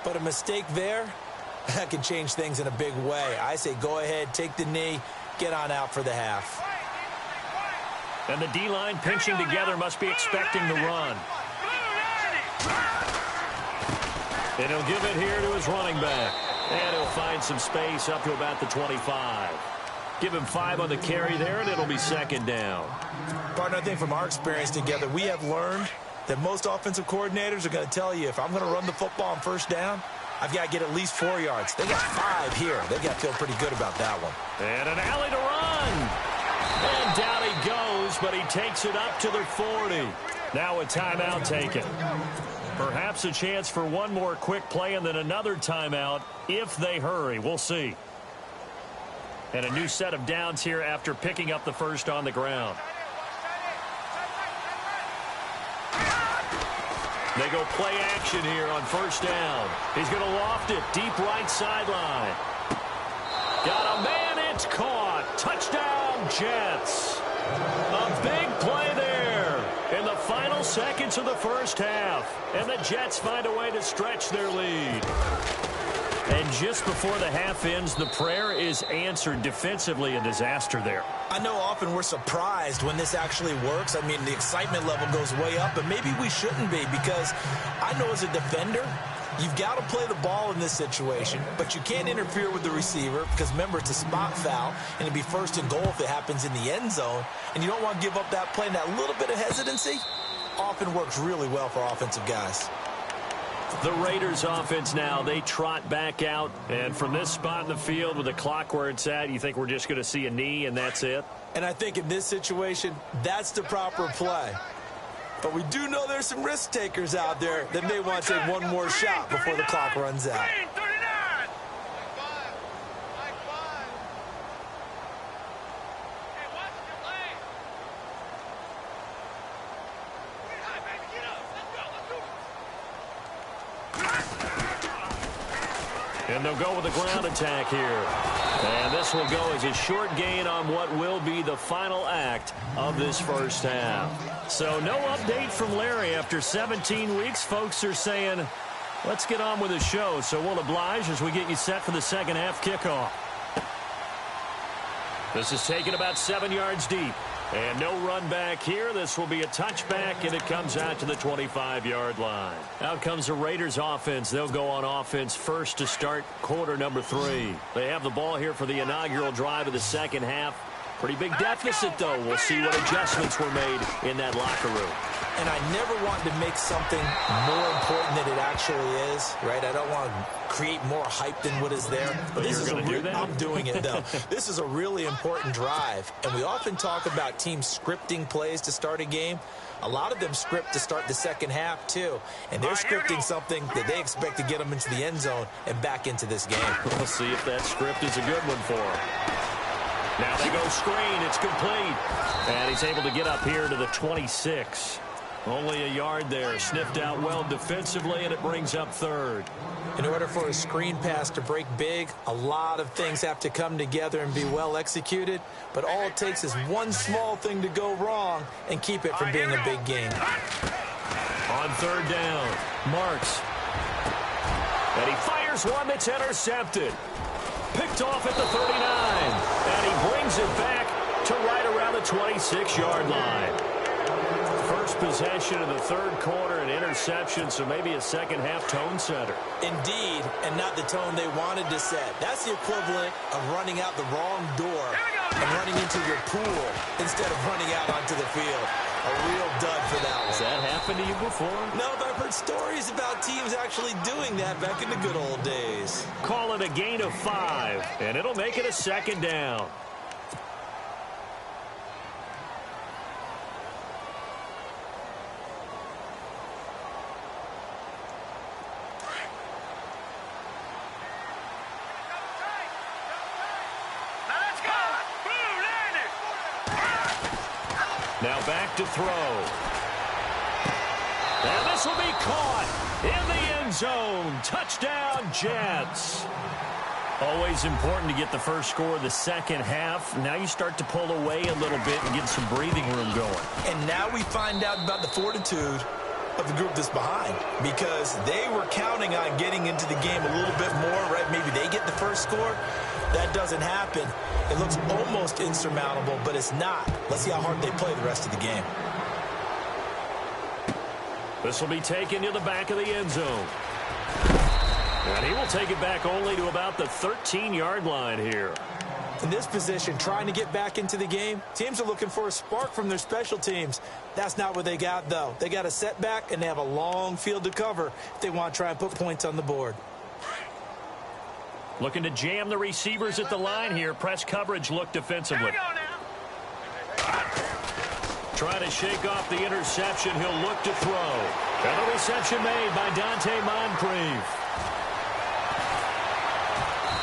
But a mistake there, that can change things in a big way. I say go ahead, take the knee, get on out for the half. And the D-line pinching together must be expecting the run. And he'll give it here to his running back. And he'll find some space up to about the 25. Give him 5 on the carry there, and it'll be second down. Partner, I think from our experience together, we have learned that most offensive coordinators are going to tell you, if I'm going to run the football on first down, I've got to get at least 4 yards. They got 5 here. They've got to feel pretty good about that one. And an alley to run. And down he goes, but he takes it up to the 40. Now a timeout taken. Perhaps a chance for one more quick play and then another timeout if they hurry. We'll see. And a new set of downs here after picking up the first on the ground. They go play action here on first down. He's going to loft it deep right sideline. Got a man, it's caught. Touchdown, Jets. A big play there in the final seconds of the first half. And the Jets find a way to stretch their lead. And just before the half ends, the prayer is answered. Defensively, a disaster there. I know often we're surprised when this actually works. I mean, the excitement level goes way up, but maybe we shouldn't be, because I know as a defender, you've got to play the ball in this situation, but you can't interfere with the receiver because, remember, it's a spot foul, and it'd be first and goal if it happens in the end zone, and you don't want to give up that play. And that little bit of hesitancy often works really well for offensive guys. The Raiders offense now, they trot back out. And from this spot in the field with the clock where it's at, you think we're just going to see a knee and that's it? And I think in this situation, that's the proper play. But we do know there's some risk takers out there that may want to take one more shot before the clock runs out. And they'll go with the ground attack here. And this will go as a short gain on what will be the final act of this first half. So no update from Larry after 17 weeks. Folks are saying, let's get on with the show. So we'll oblige as we get you set for the second half kickoff. This is taken about 7 yards deep. And no run back here. This will be a touchback, and it comes out to the 25-yard line. Out comes the Raiders offense. They'll go on offense first to start quarter number 3. They have the ball here for the inaugural drive of the second half. Pretty big deficit, though. We'll see what adjustments were made in that locker room. And I never want to make something more important than it actually is, right? I don't want to create more hype than what is there. But this is I'm doing it, though. This is a really important drive. And we often talk about teams scripting plays to start a game. A lot of them script to start the second half, too. And they're scripting something that they expect to get them into the end zone and back into this game. We'll see if that script is a good one for them. Now they go screen. It's complete. And he's able to get up here to the 26. Only a yard there. Sniffed out well defensively, and it brings up third. In order for a screen pass to break big, a lot of things have to come together and be well executed. But all it takes is one small thing to go wrong and keep it from being a big game. On third down, Marks. And he fires one that's intercepted. Picked off at the 39. And he brings it back to right around the 26-yard line. First possession of the third quarter, an interception, so maybe a second half tone setter. Indeed, and not the tone they wanted to set. That's the equivalent of running out the wrong door and running into your pool instead of running out onto the field. A real dud for that one. Has that happened to you before? No, but I've heard stories about teams actually doing that back in the good old days. Call it a gain of 5, and it'll make it a second down. Now back to throw. And this will be caught in the end zone. Touchdown, Jets. Always important to get the first score of the second half. Now you start to pull away a little bit and get some breathing room going. And now we find out about the fortitude of the group that's behind because they were counting on getting into the game a little bit more, right? Maybe they get the first score. That doesn't happen. It looks almost insurmountable, but it's not. Let's see how hard they play the rest of the game. This will be taken to the back of the end zone. And he will take it back only to about the 13-yard line here. In this position, trying to get back into the game, teams are looking for a spark from their special teams. That's not what they got, though. They got a setback, and they have a long field to cover if they want to try and put points on the board. Looking to jam the receivers at the line here. Press coverage look defensively. Trying to shake off the interception. He'll look to throw. And the reception made by Dante Moncrief.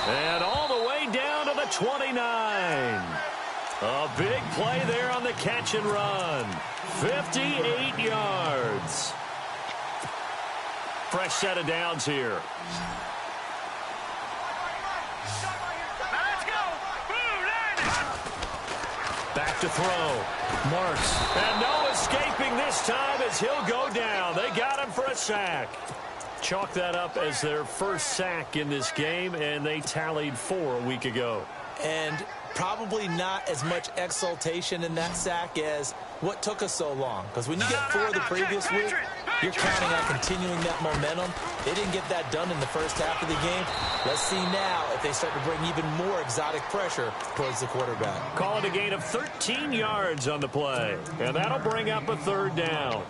And all the way down to the 29. A big play there on the catch and run. 58 yards. Fresh set of downs here. Back to throw. Marks. And no escaping this time as he'll go down. They got him for a sack. Chalk that up as their first sack in this game, and they tallied 4 a week ago. And probably not as much exultation in that sack as what took us so long. Because when you get 4 the previous week, you're counting on continuing that momentum. They didn't get that done in the first half of the game. Let's see now if they start to bring even more exotic pressure towards the quarterback. Call it a gain of 13 yards on the play. And that'll bring up a 3rd down.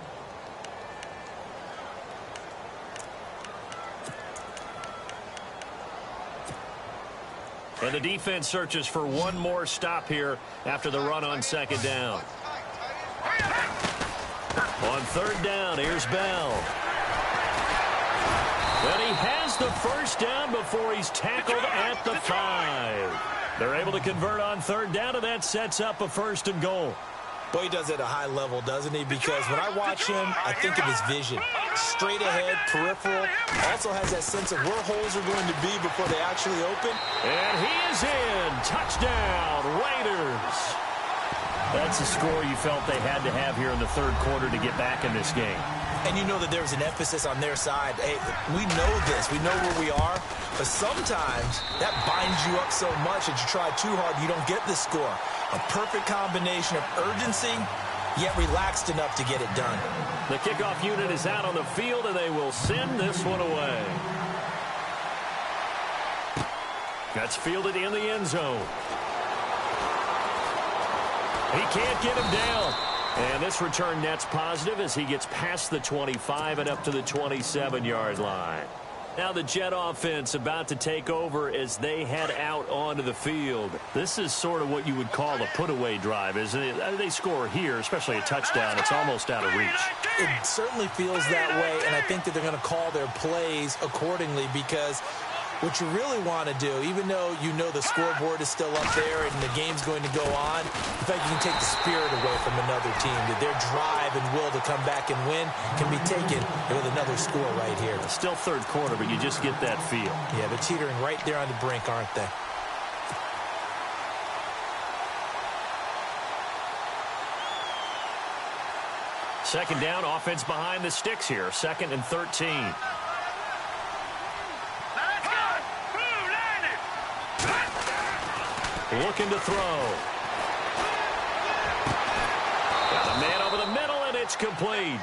And the defense searches for one more stop here after the run on 2nd down. On 3rd down, here's Bell. And he has the first down before he's tackled at the 5. They're able to convert on 3rd down, and that sets up a 1st and goal. Boy, he does it at a high level, doesn't he? Because when I watch him, I think of his vision. Straight ahead, peripheral. Also has that sense of where holes are going to be before they actually open. And he is in. Touchdown, Raiders. That's a score you felt they had to have here in the 3rd quarter to get back in this game. And you know that there's an emphasis on their side. Hey, we know this. We know where we are. But sometimes that binds you up so much that you try too hard, you don't get the score. A perfect combination of urgency, yet relaxed enough to get it done. The kickoff unit is out on the field, and they will send this one away. That's fielded in the end zone. He can't get him down. And this return net's positive as he gets past the 25 and up to the 27-yard line. Now the Jet offense about to take over as they head out onto the field. This is sort of what you would call a put-away drive, isn't it? They score here, especially a touchdown. It's almost out of reach. It certainly feels that way, and I think that they're going to call their plays accordingly because what you really want to do, even though you know the scoreboard is still up there and the game's going to go on, in fact, you can take the spirit away from another team. That their drive and will to come back and win can be taken with another score right here. It's still 3rd quarter, but you just get that feel. Yeah, they're teetering right there on the brink, aren't they? Second down, offense behind the sticks here. 2nd and 13. Looking to throw. Got a man over the middle, and it's complete.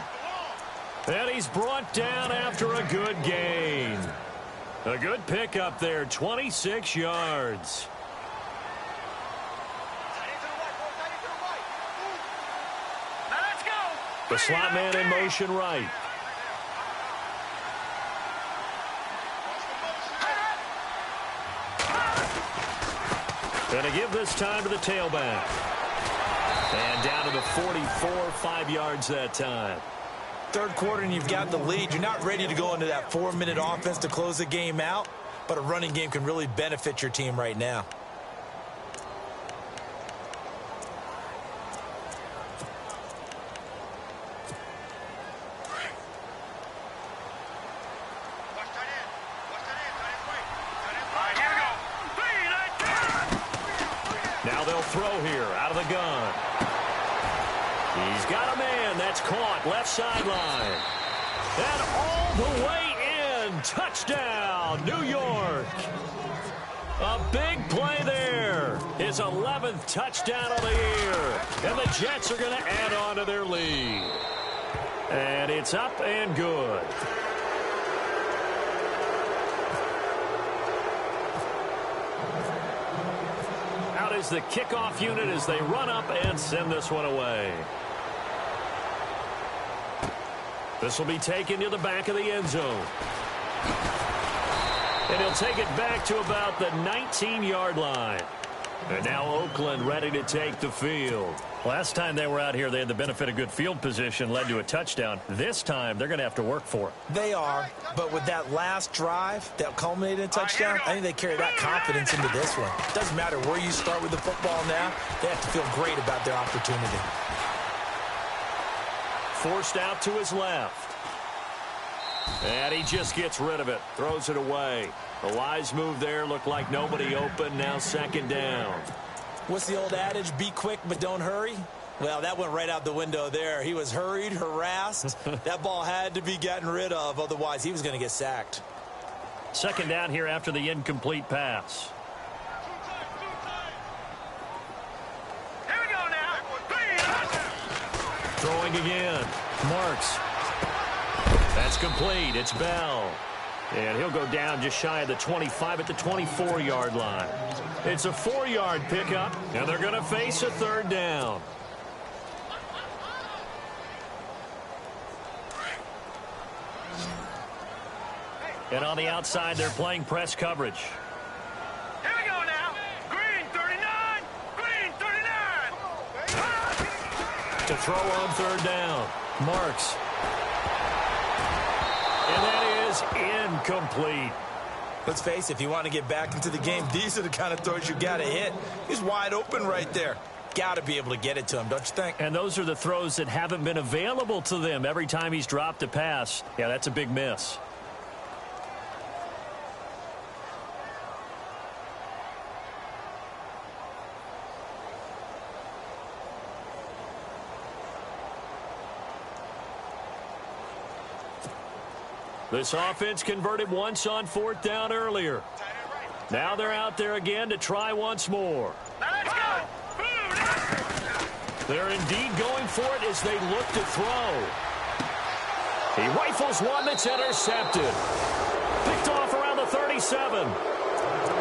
And he's brought down after a good gain. A good pickup there, 26 yards. The slot man in motion right. Going to give this time to the tailback. And down to the 44, 5 yards that time. 3rd quarter and you've got the lead. You're not ready to go into that 4-minute offense to close the game out, but a running game can really benefit your team right now. Now they'll throw here out of the gun. He's got a man. That's caught left sideline. And all the way in. Touchdown, New York. A big play there. His 11th touchdown of the year. And the Jets are going to add on to their lead. And it's up and good. Out is the kickoff unit as they run up and send this one away. This will be taken to the back of the end zone. And he'll take it back to about the 19-yard line. And now Oakland ready to take the field. Last time they were out here, they had the benefit of good field position, led to a touchdown. This time, they're going to have to work for it. They are, but with that last drive that culminated in a touchdown, I think they carry that confidence into this one. Doesn't matter where you start with the football now, they have to feel great about their opportunity. Forced out to his left. And he just gets rid of it, throws it away. A wise move there, looked like nobody open, now second down. What's the old adage, be quick but don't hurry? Well, that went right out the window there. He was hurried, harassed. That ball had to be gotten rid of, otherwise he was going to get sacked. Second down here after the incomplete pass. Here we go now. Throwing again. Marks. That's complete. It's Bell. And he'll go down just shy of the 25 at the 24-yard line. It's a 4-yard pickup, and they're going to face a third down. And on the outside, they're playing press coverage. Here we go now. Green 39. Green 39. To throw on third down. Marks. And that is incomplete. Let's face it, if you want to get back into the game, these are the kind of throws you got to hit. He's wide open right there. Got to be able to get it to him, don't you think? And those are the throws that haven't been available to them every time he's dropped a pass. Yeah, that's a big miss. This offense converted once on fourth down earlier. Now they're out there again to try once more. Let's go. They're indeed going for it as they look to throw. He rifles one that's intercepted. Picked off around the 37.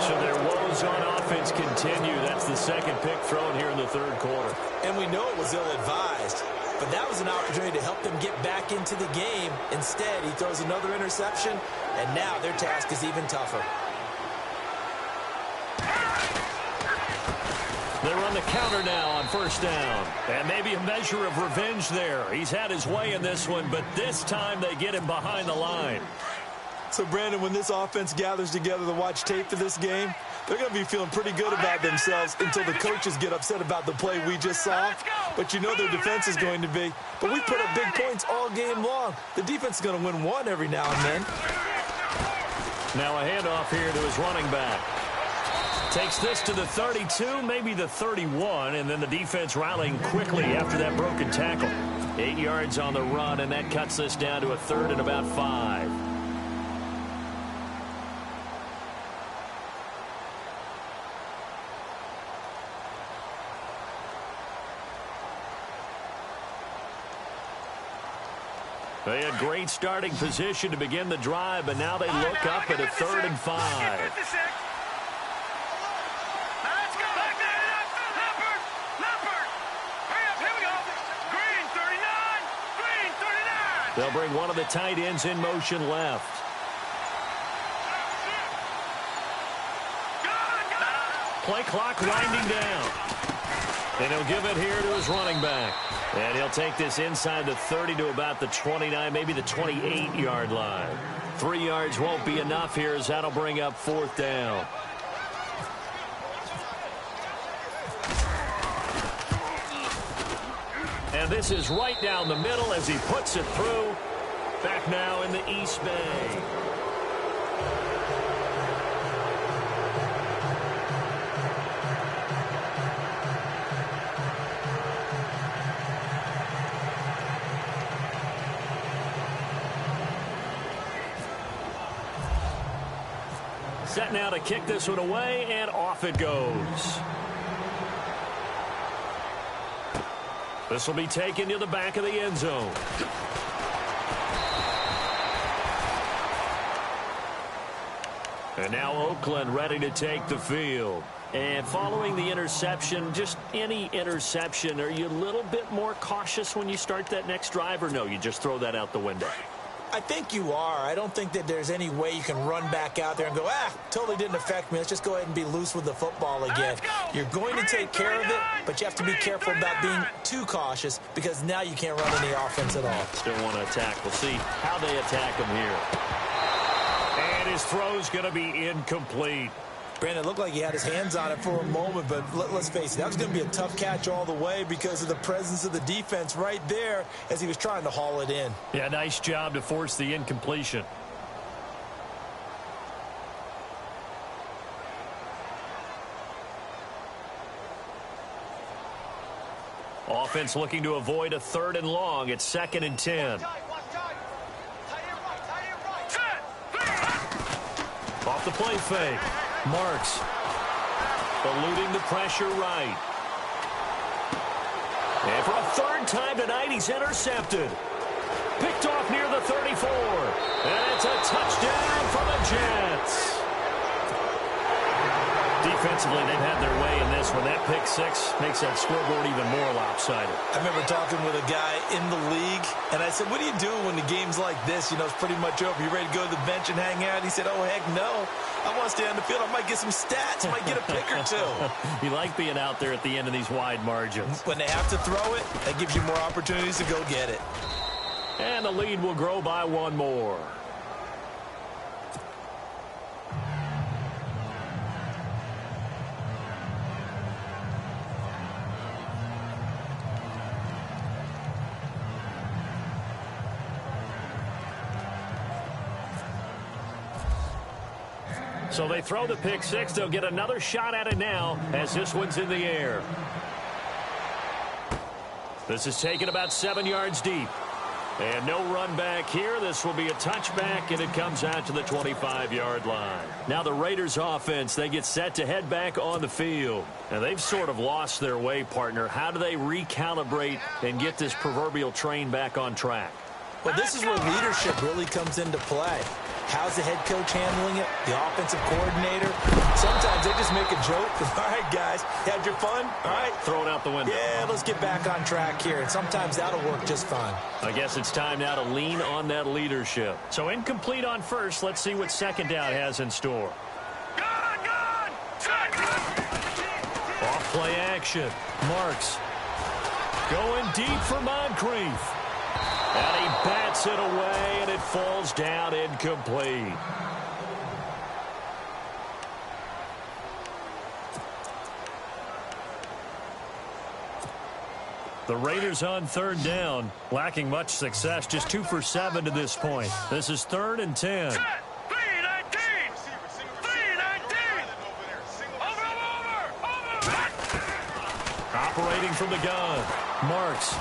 So their woes on offense continue. That's the second pick thrown here in the third quarter. And we know it was ill-advised. But that was an opportunity to help them get back into the game. Instead, he throws another interception, and now their task is even tougher. They run the counter now on first down. And maybe a measure of revenge there. He's had his way in this one, but this time they get him behind the line. So, Brandon, when this offense gathers together to watch tape for this game, they're going to be feeling pretty good about themselves until the coaches get upset about the play we just saw. But you know their defense is going to be. But we put up big points all game long. The defense is going to win one every now and then. Now a handoff here to his running back. Takes this to the 32, maybe the 31, and then the defense rallying quickly after that broken tackle. 8 yards on the run, and that cuts this down to a third and about 5. They had great starting position to begin the drive, but now they look up at a third and 5. Let's go. Leopard. Hurry up. Here we go. Green 39. Green 39. They'll bring one of the tight ends in motion left. Play clock winding down. And he'll give it here to his running back. And he'll take this inside the 30 to about the 29, maybe the 28-yard line. 3 yards won't be enough here as that'll bring up fourth down. And this is right down the middle as he puts it through. Back now in the East Bay. Set now to kick this one away, and off it goes. This will be taken to the back of the end zone. And now Oakland ready to take the field. And following the interception, just any interception, are you a little bit more cautious when you start that next drive, or no, you just throw that out the window? I think you are. I don't think that there's any way you can run back out there and go, totally didn't affect me. Let's just go ahead and be loose with the football again. You're going to take care of it, but you have to be careful about being too cautious because now you can't run any offense at all. Still want to attack. We'll see how they attack him here. And his throw's going to be incomplete. Brandon, it looked like he had his hands on it for a moment, but let's face it, that was going to be a tough catch all the way because of the presence of the defense right there as he was trying to haul it in. Yeah, nice job to force the incompletion. Offense looking to avoid a 3rd and long. It's 2nd and 10. Off the play fake. Marks. Eluding the pressure right. And for a 3rd time tonight, he's intercepted. Picked off near the 34. And it's a touchdown for the Jets. Defensively, they've had their way in this one. That pick six makes that scoreboard even more lopsided. I remember talking with a guy in the league, and I said, what do you do when the game's like this? You know, it's pretty much over. You ready to go to the bench and hang out? He said, oh, heck no. I want to stay on the field. I might get some stats. I might get a pick or two. You like being out there at the end of these wide margins. When they have to throw it, that gives you more opportunities to go get it. And the lead will grow by 1 more. So they throw the pick six. They'll get another shot at it now as this one's in the air. This is taken about 7 yards deep. And no run back here. This will be a touchback, and it comes out to the 25-yard line. Now the Raiders offense, they get set to head back on the field. And they've sort of lost their way, partner. How do they recalibrate and get this proverbial train back on track? Well, this is where leadership really comes into play. How's the head coach handling it? The offensive coordinator? Sometimes they just make a joke. All right, guys, had your fun? All right. Throw it out the window. Yeah, let's get back on track here. And sometimes that'll work just fine. I guess it's time now to lean on that leadership. So incomplete on first. Let's see what 2nd down has in store. Off play action. Marks. Going deep for Moncrief. And he bats it away, and it falls down incomplete. The Raiders on 3rd down, lacking much success, just 2 for 7 to this point. This is 3rd and 10. Operating from the gun, Marks.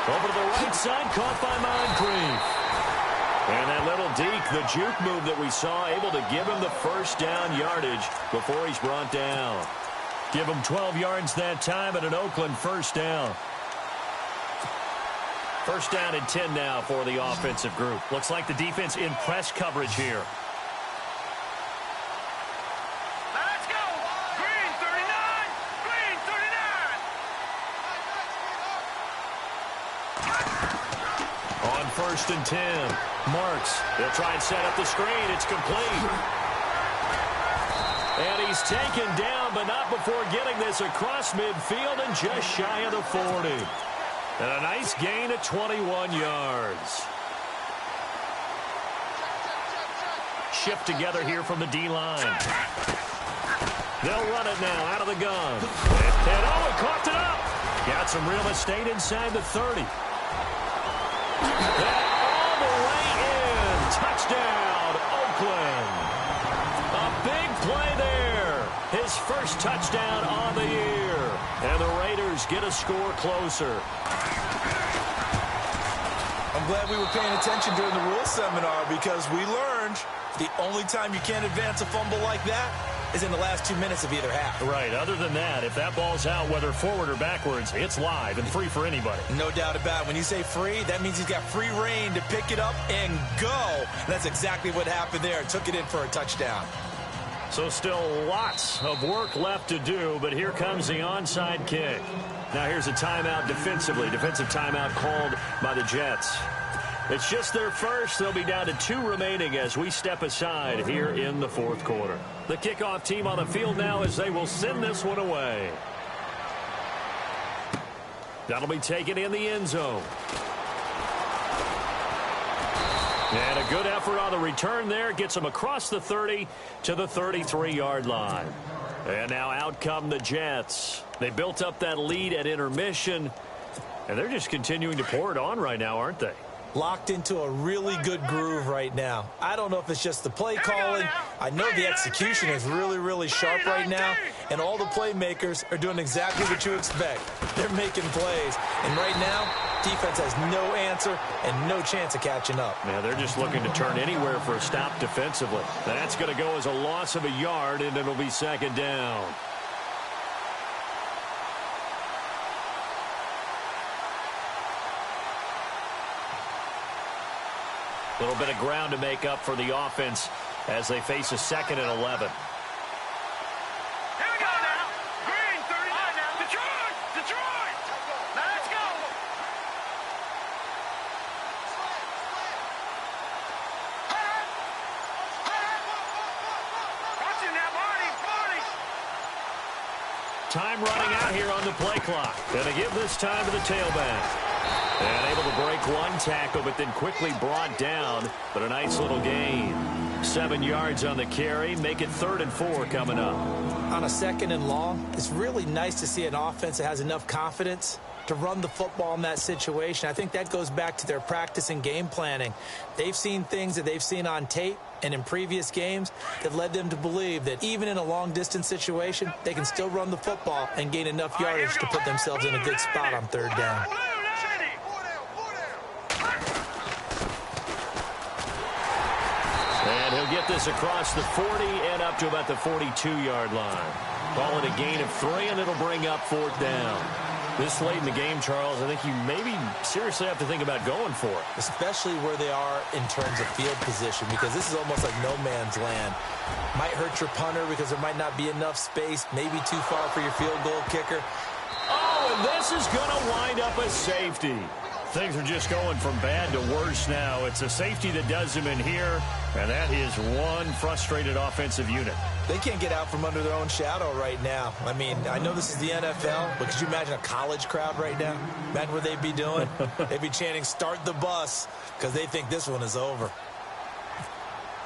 Over to the right side, caught by Moncrief. And that little deke, the juke move that we saw, able to give him the 1st down yardage before he's brought down. Give him 12 yards that time and an Oakland 1st down. 1st down and 10 now for the offensive group. Looks like the defense in press coverage here. Let's go! Green 39! Green 39! On 1st and 10, Marks. They'll try and set up the screen. It's complete. And he's taken down, but not before getting this across midfield and just shy of the 40. And a nice gain of 21 yards. Shift together here from the D-line. They'll run it now out of the gun. And oh, it coughed it up. Got some real estate inside the 30. And all the way in. Touchdown, Oakland. A big play there. His 1st touchdown on the year. And the Raiders get a score closer. I'm glad we were paying attention during the rules seminar because we learned The only time you can't advance a fumble like that is in the last 2 minutes of either half. Right. Other than that, if that ball's out, whether forward or backwards, it's live and free for anybody. No doubt about it. When you say free, that means he's got free reign to pick it up and go. And that's exactly what happened there. Took it in for a touchdown. So still lots of work left to do, but here comes the onside kick. Now here's a timeout defensively. Defensive timeout called by the Jets. It's just their first. They'll be down to 2 remaining as we step aside here in the fourth quarter. The kickoff team on the field now as they will send this one away. That'll be taken in the end zone. And a good effort on the return there. Gets them across the 30 to the 33-yard line. And now out come the Jets. They built up that lead at intermission, and they're just continuing to pour it on right now, aren't they? Locked into a really good groove right now. I don't know if it's just the play calling. I know the execution is really, really sharp right now, and all the playmakers are doing exactly what you expect. They're making plays, and right now, defense has no answer and no chance of catching up. Yeah, they're just looking to turn anywhere for a stop defensively. That's going to go as a loss of a yard, and it'll be second down. A little bit of ground to make up for the offense as they face a 2nd and 11. Here we go now. Green, 39 now. Detroit! Detroit! Now let's go. Watch it now, Marty. Time running out here on the play clock. Going to give this time to the tailback. And able to break one tackle, but then quickly brought down. But a nice little gain. 7 yards on the carry. Make it 3rd and 4 coming up. On a 2nd and long, it's really nice to see an offense that has enough confidence to run the football in that situation. I think that goes back to their practice and game planning. They've seen things that they've seen on tape and in previous games that led them to believe that even in a long-distance situation, they can still run the football and gain enough yardage to put themselves in a good spot on 3rd down. And he'll get this across the 40 and up to about the 42-yard line. Call it a gain of 3, and it'll bring up 4th down. This late in the game, Charles, I think you maybe seriously have to think about going for it. Especially where they are in terms of field position, because this is almost like no man's land. Might hurt your punter because there might not be enough space, maybe too far for your field goal kicker. Oh, and this is going to wind up a safety. Things are just going from bad to worse now. It's a safety that does them in here, and that is one frustrated offensive unit. They can't get out from under their own shadow right now. I mean, I know this is the NFL, but could you imagine a college crowd right now? Imagine what they'd be doing. They'd be chanting, "Start the bus," because they think this one is over.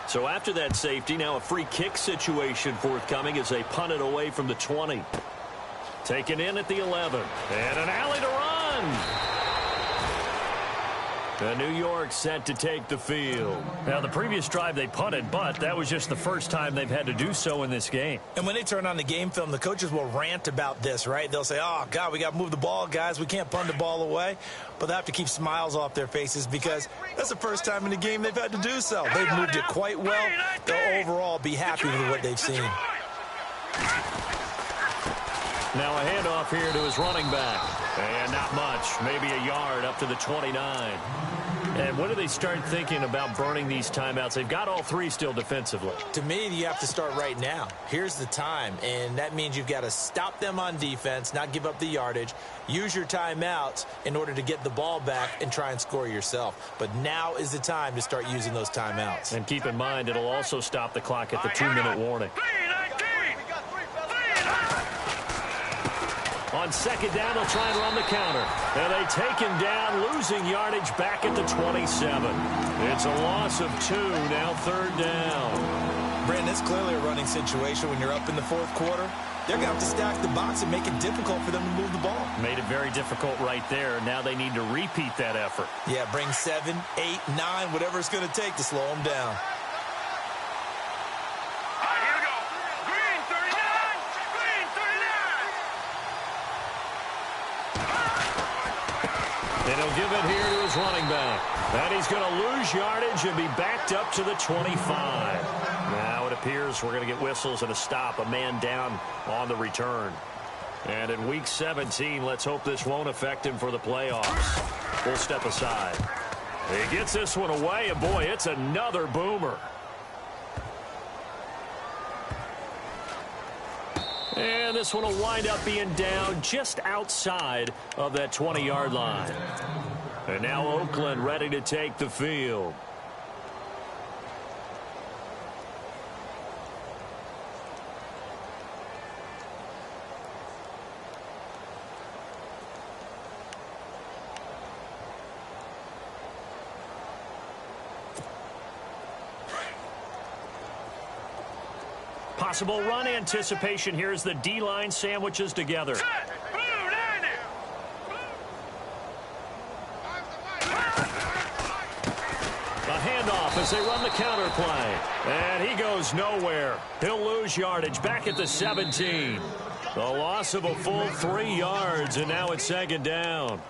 So after that safety, now a free kick situation forthcoming as they punt it away from the 20. Taken in at the 11. And an alley to run. New York set to take the field. Now, the previous drive they punted, but that was just the first time they've had to do so in this game. And when they turn on the game film, the coaches will rant about this, right? They'll say, "Oh, God, we got to move the ball, guys. We can't punt the ball away." But they have to keep smiles off their faces because that's the first time in the game they've had to do so. They've moved it quite well. They'll overall be happy with what they've seen. Now a handoff here to his running back. And not much, maybe a yard up to the 29. And when do they start thinking about burning these timeouts? They've got all 3 still defensively. To me, you have to start right now. Here's the time, and that means you've got to stop them on defense, not give up the yardage, use your timeouts in order to get the ball back and try and score yourself. But now is the time to start using those timeouts. And keep in mind, it'll also stop the clock at the 2-minute warning. On 2nd down, they'll try and run the counter. And they take him down, losing yardage back at the 27. It's a loss of 2, now 3rd down. Brandon, it's clearly a running situation when you're up in the 4th quarter. They're going to have to stack the box and make it difficult for them to move the ball. Made it very difficult right there. Now they need to repeat that effort. Yeah, bring 7, 8, 9, whatever it's going to take to slow them down. And he'll give it here to his running back. And he's going to lose yardage and be backed up to the 25. Now it appears we're going to get whistles and a stop, a man down on the return. And in Week 17, let's hope this won't affect him for the playoffs. We'll step aside. He gets this one away, and boy, it's another boomer. And this one will wind up being down just outside of that 20-yard line. And now Oakland ready to take the field. Possible run anticipation here as the D-line sandwiches together. A handoff as they run the counter play. And he goes nowhere. He'll lose yardage back at the 17. The loss of a full 3 yards, and now it's second down.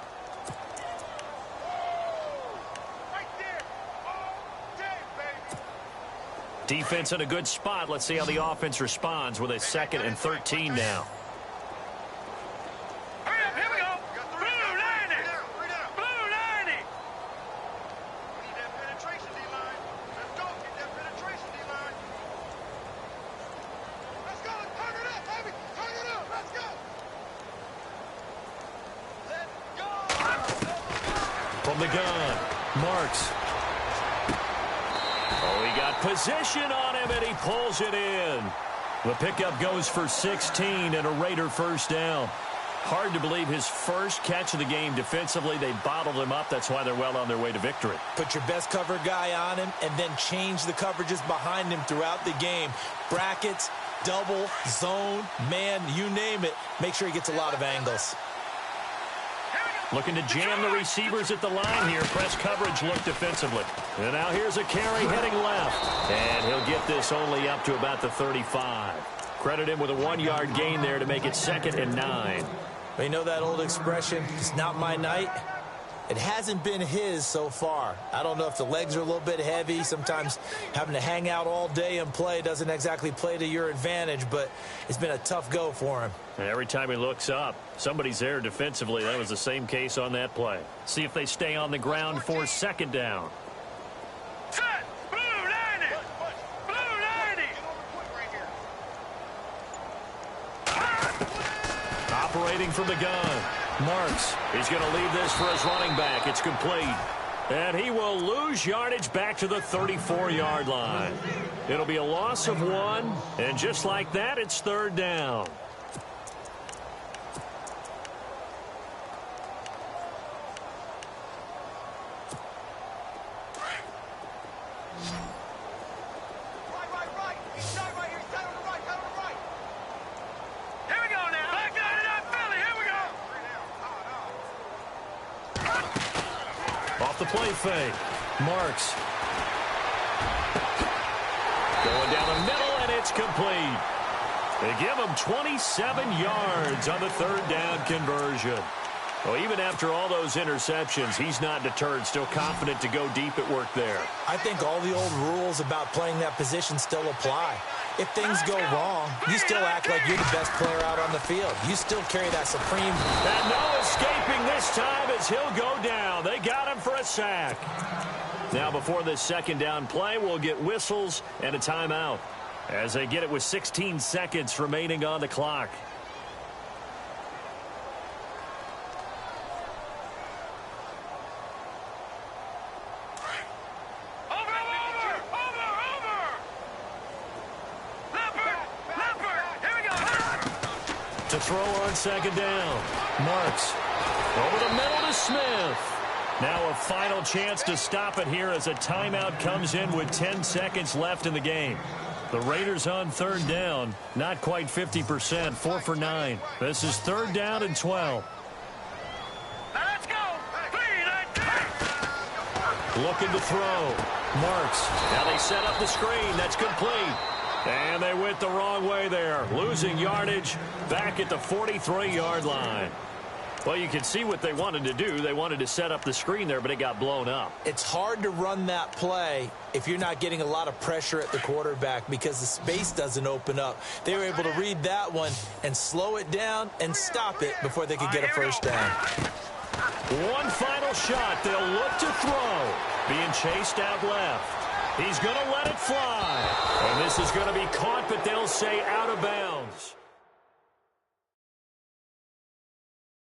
Defense in a good spot. Let's see how the offense responds with a 2nd and 13 now. Hurry up, here we go. Blue 90. Blue 90. We need that penetration, D-line. Let's go. Get that penetration, D-line. Let's go. Turn it up, baby. Turn it up. Let's go. Let's go. From the gun, Marks. Oh, he got position on him, and he pulls it in. The pickup goes for 16 and a Raider first down. Hard to believe his first catch of the game defensively. They bottled him up. That's why they're well on their way to victory. Put your best cover guy on him and then change the coverages behind him throughout the game. Brackets, double, zone, man, you name it. Make sure he gets a lot of angles. Looking to jam the receivers at the line here. Press coverage look defensively. And now here's a carry heading left. And he'll get this only up to about the 35. Credit him with a 1-yard gain there to make it 2nd and 9. Well, you know that old expression, it's not my night? It hasn't been his so far. I don't know if the legs are a little bit heavy. Sometimes having to hang out all day and play doesn't exactly play to your advantage, but it's been a tough go for him. Every time he looks up, somebody's there defensively. That was the same case on that play. See if they stay on the ground for 2nd down. Set. Blue 90. Blue 90. Operating from the gun. Marks. He's going to leave this for his running back. It's complete. And he will lose yardage back to the 34-yard line. It'll be a loss of 1. And just like that, it's 3rd down. Off the play fake. Marks. Going down the middle, and it's complete. They give him 27 yards on the 3rd down conversion. Well, even after all those interceptions, he's not deterred, still confident to go deep at work there. I think all the old rules about playing that position still apply. If things go wrong, you still act like you're the best player out on the field. You still carry that supreme. And no escaping this time as he'll go down. They got him for a sack. Now before this 2nd down play, we'll get whistles and a timeout as they get it with 16 seconds remaining on the clock. To throw on 2nd down. Marks. Over the middle to Smith. Now a final chance to stop it here as a timeout comes in with 10 seconds left in the game. The Raiders on 3rd down. Not quite 50%. 4 for 9. This is 3rd down and 12. Now let's go. Looking to throw. Marks. Now they set up the screen. That's complete. And they went the wrong way there. Losing yardage back at the 43-yard line. Well, you can see what they wanted to do. They wanted to set up the screen there, but it got blown up. It's hard to run that play if you're not getting a lot of pressure at the quarterback because the space doesn't open up. They were able to read that one and slow it down and stop it before they could get a first down. One final shot. They'll look to throw. Being chased out left. He's going to let it fly. And this is going to be caught, but they'll say out of bounds.